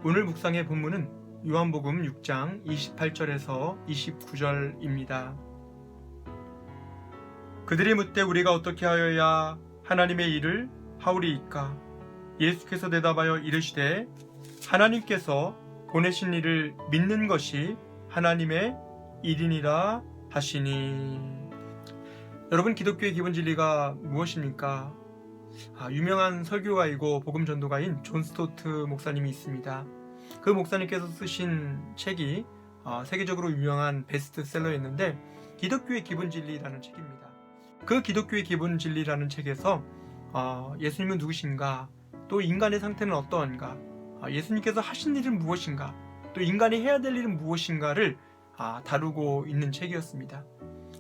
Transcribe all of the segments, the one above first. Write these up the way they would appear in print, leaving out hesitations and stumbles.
오늘 묵상의 본문은 요한복음 6장 28절에서 29절입니다. 그들이 묻되 우리가 어떻게 하여야 하나님의 일을 하오리이까? 예수께서 대답하여 이르시되 하나님께서 보내신 이를 믿는 것이 하나님의 일이니라 하시니. 여러분, 기독교의 기본 진리가 무엇입니까? 유명한 설교가이고 복음 전도가인 존 스토트 목사님이 있습니다. 그 목사님께서 쓰신 책이 세계적으로 유명한 베스트셀러였는데 기독교의 기본 진리라는 책입니다. 그 기독교의 기본 진리라는 책에서 예수님은 누구신가, 또 인간의 상태는 어떠한가, 예수님께서 하신 일은 무엇인가, 또 인간이 해야 될 일은 무엇인가를 다루고 있는 책이었습니다.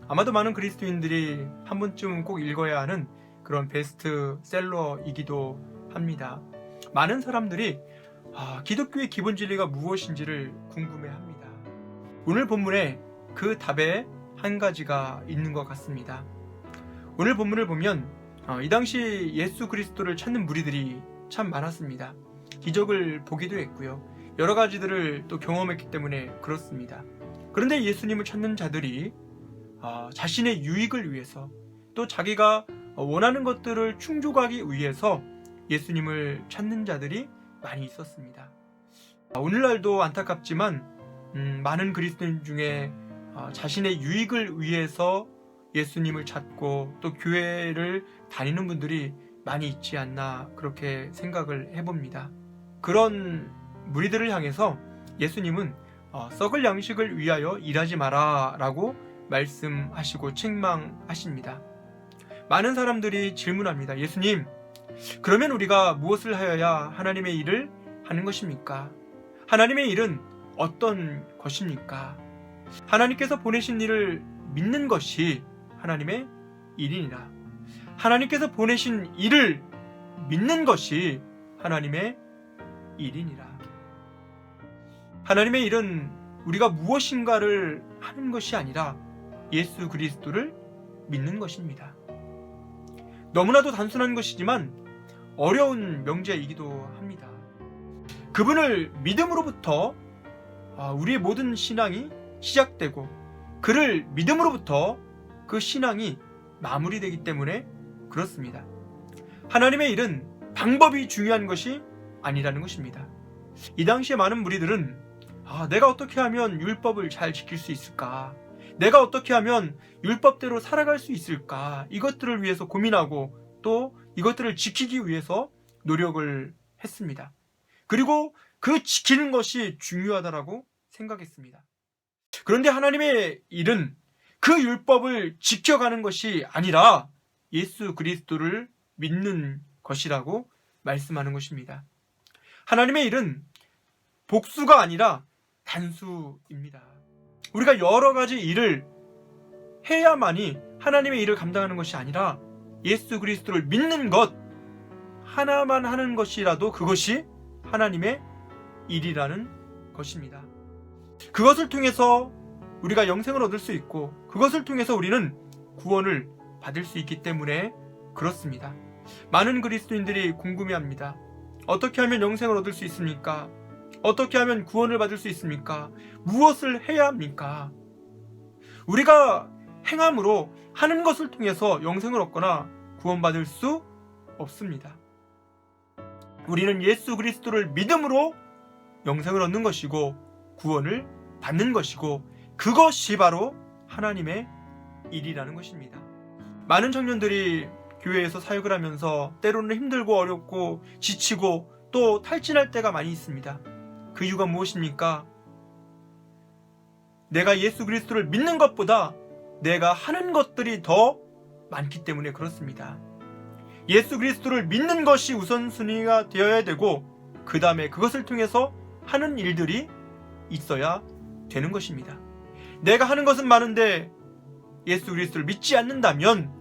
아마도 많은 그리스도인들이 한 번쯤은 꼭 읽어야 하는 그런 베스트셀러이기도 합니다. 많은 사람들이 기독교의 기본 진리가 무엇인지를 궁금해합니다. 오늘 본문에 그 답에 한 가지가 있는 것 같습니다. 오늘 본문을 보면 이 당시 예수 그리스도를 찾는 무리들이 참 많았습니다. 기적을 보기도 했고요, 여러 가지들을 또 경험했기 때문에 그렇습니다. 그런데 예수님을 찾는 자들이 자신의 유익을 위해서, 또 자기가 원하는 것들을 충족하기 위해서 예수님을 찾는 자들이 많이 있었습니다. 오늘날도 안타깝지만 많은 그리스도인 중에 자신의 유익을 위해서 예수님을 찾고 또 교회를 다니는 분들이 많이 있지 않나, 그렇게 생각을 해봅니다. 그런 무리들을 향해서 예수님은 썩을 양식을 위하여 일하지 마라 라고 말씀하시고 책망하십니다. 많은 사람들이 질문합니다. 예수님, 그러면 우리가 무엇을 하여야 하나님의 일을 하는 것입니까? 하나님의 일은 어떤 것입니까? 하나님께서 보내신 일을 믿는 것이 하나님의 일이니라. 하나님께서 보내신 일을 믿는 것이 하나님의 일이니라. 하나님의 일은 우리가 무엇인가를 하는 것이 아니라 예수 그리스도를 믿는 것입니다. 너무나도 단순한 것이지만 어려운 명제이기도 합니다. 그분을 믿음으로부터 우리의 모든 신앙이 시작되고, 그를 믿음으로부터 그 신앙이 마무리되기 때문에 그렇습니다. 하나님의 일은 방법이 중요한 것이 아니라는 것입니다. 이 당시에 많은 무리들은 내가 어떻게 하면 율법을 잘 지킬 수 있을까? 내가 어떻게 하면 율법대로 살아갈 수 있을까? 이것들을 위해서 고민하고 또 이것들을 지키기 위해서 노력을 했습니다. 그리고 그 지키는 것이 중요하다라고 생각했습니다. 그런데 하나님의 일은 그 율법을 지켜가는 것이 아니라 예수 그리스도를 믿는 것이라고 말씀하는 것입니다. 하나님의 일은 복수가 아니라 단수입니다. 우리가 여러 가지 일을 해야만이 하나님의 일을 감당하는 것이 아니라 예수 그리스도를 믿는 것 하나만 하는 것이라도 그것이 하나님의 일이라는 것입니다. 그것을 통해서 우리가 영생을 얻을 수 있고, 그것을 통해서 우리는 구원을 받을 수 있기 때문에 그렇습니다. 많은 그리스도인들이 궁금해합니다. 어떻게 하면 영생을 얻을 수 있습니까? 어떻게 하면 구원을 받을 수 있습니까? 무엇을 해야 합니까? 우리가 행함으로, 하는 것을 통해서 영생을 얻거나 구원받을 수 없습니다. 우리는 예수 그리스도를 믿음으로 영생을 얻는 것이고 구원을 받는 것이고, 그것이 바로 하나님의 일이라는 것입니다. 많은 청년들이 교회에서 사역을 하면서 때로는 힘들고 어렵고 지치고 또 탈진할 때가 많이 있습니다. 그 이유가 무엇입니까? 내가 예수 그리스도를 믿는 것보다 내가 하는 것들이 더 많기 때문에 그렇습니다. 예수 그리스도를 믿는 것이 우선순위가 되어야 되고, 그 다음에 그것을 통해서 하는 일들이 있어야 되는 것입니다. 내가 하는 것은 많은데 예수 그리스도를 믿지 않는다면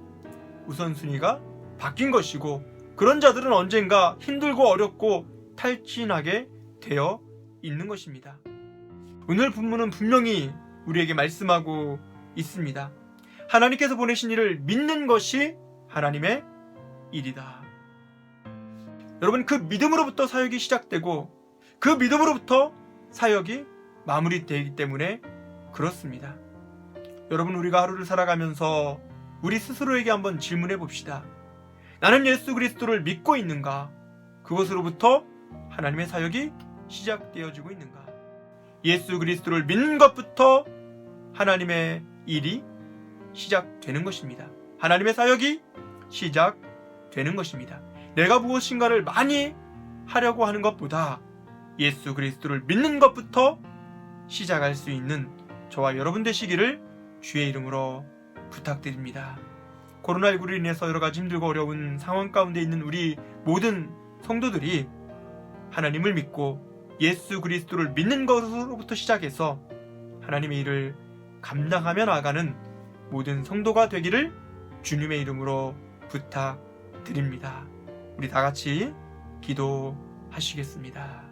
우선순위가 바뀐 것이고, 그런 자들은 언젠가 힘들고 어렵고 탈진하게 되어 있는 것입니다. 오늘 본문은 분명히 우리에게 말씀하고 있습니다. 하나님께서 보내신 일을 믿는 것이 하나님의 일이다. 여러분, 그 믿음으로부터 사역이 시작되고 그 믿음으로부터 사역이 마무리되기 때문에 그렇습니다. 여러분, 우리가 하루를 살아가면서 우리 스스로에게 한번 질문해 봅시다. 나는 예수 그리스도를 믿고 있는가? 그것으로부터 하나님의 사역이 시작되어지고 있는가? 예수 그리스도를 믿는 것부터 하나님의 일이 시작되는 것입니다. 하나님의 사역이 시작되는 것입니다. 내가 무엇인가를 많이 하려고 하는 것보다 예수 그리스도를 믿는 것부터 시작할 수 있는 저와 여러분 되시기를 주의 이름으로 부탁드립니다. 코로나19로 인해서 여러 가지 힘들고 어려운 상황 가운데 있는 우리 모든 성도들이 하나님을 믿고 예수 그리스도를 믿는 것으로부터 시작해서 하나님의 일을 감당하며 나아가는 모든 성도가 되기를 주님의 이름으로 부탁드립니다. 우리 다 같이 기도하시겠습니다.